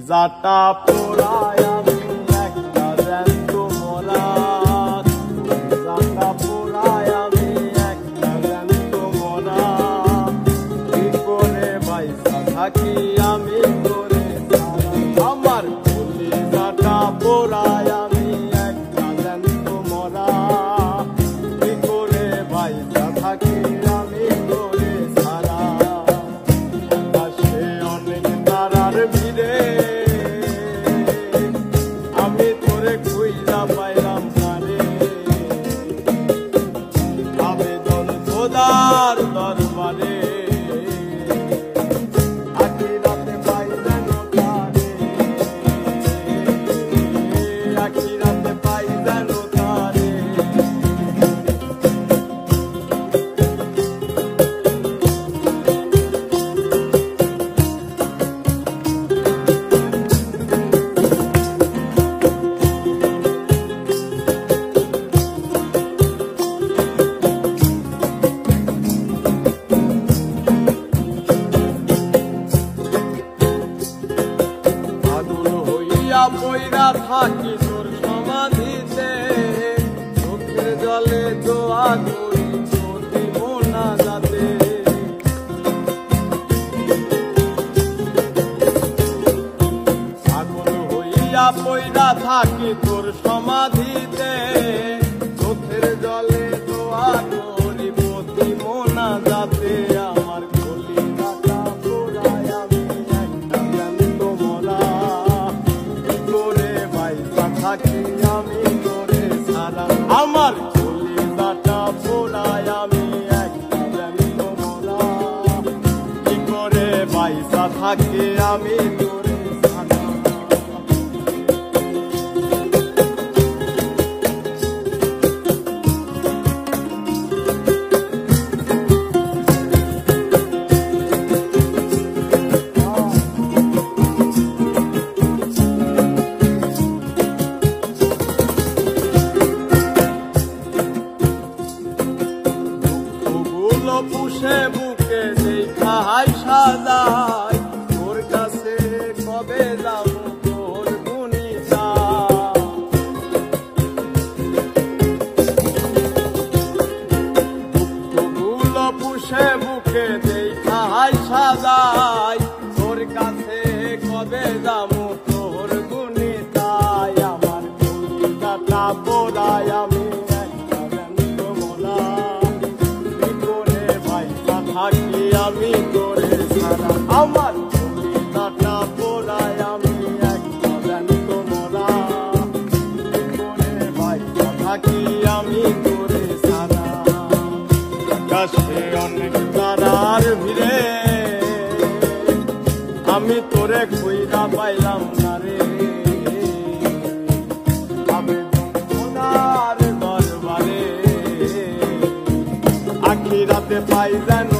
কলিজাটা পোড়ায় আমি একটা জ্যান্ত মরা, কলিজাটা পোড়ায় আমি একটা জ্যান্ত মরা, কি করে বাইসা থাকি আমি করে ছাড়া। আমার কলিজাটা পোড়ায় আমি একটা জ্যান্ত মরা, কি করে বাইসা থাকি আমি করে ছাড়া। আকাশে অনেক তারার ভিড়ে আমি তোরে খুঁজা পাইলাম না রে, আবেদন খোদার দরবারে আখিরাতে পাইলেন তারে, আখিরাতে পাইলেন তারে। পয়রা থাকি তোর সমাধিতে, চোখের জলে দোয়া করি চোখে মোনা যাতে। পাগল হইয়া পয়রা থাকি তোর সমাধিতে, চোখের জলে দোয়া করি প্রতি মোনা যাতে। আমার কলিজাটা পোড়ায় আমি একটা জ্যান্ত মরা, থাকি আমি করে ছাড়া। আমার কলিজাটা পোড়ায় আমি একটা জ্যান্ত মরা, কি করে বাইসা থাকি আমি করে ছাড়া। পুষে বুকে দেখাই সাজাই, তোর কাছে কবে যাব তোর গুণিতা। দুঃখগুলো পুষে বুকে দেখাই সাজাই, তোর কাছে কবে যাব তোর গুণিতাই। আমার কলিজাটা পোড়ায় আমি একটা জ্যান্ত মরা, থাকি আমি করে ছাড়া। আমার কলিজাটা পোড়ায় আমি একটা জ্যান্ত মরা, কি করে বাইসা থাকি আমি করে ছাড়া। আকাশে অনেক তারার ভিড়ে আমি তোরে খুঁজা পাইলাম না রে, আবেদন খোদার দরবারে আখিরাতে পাই যেন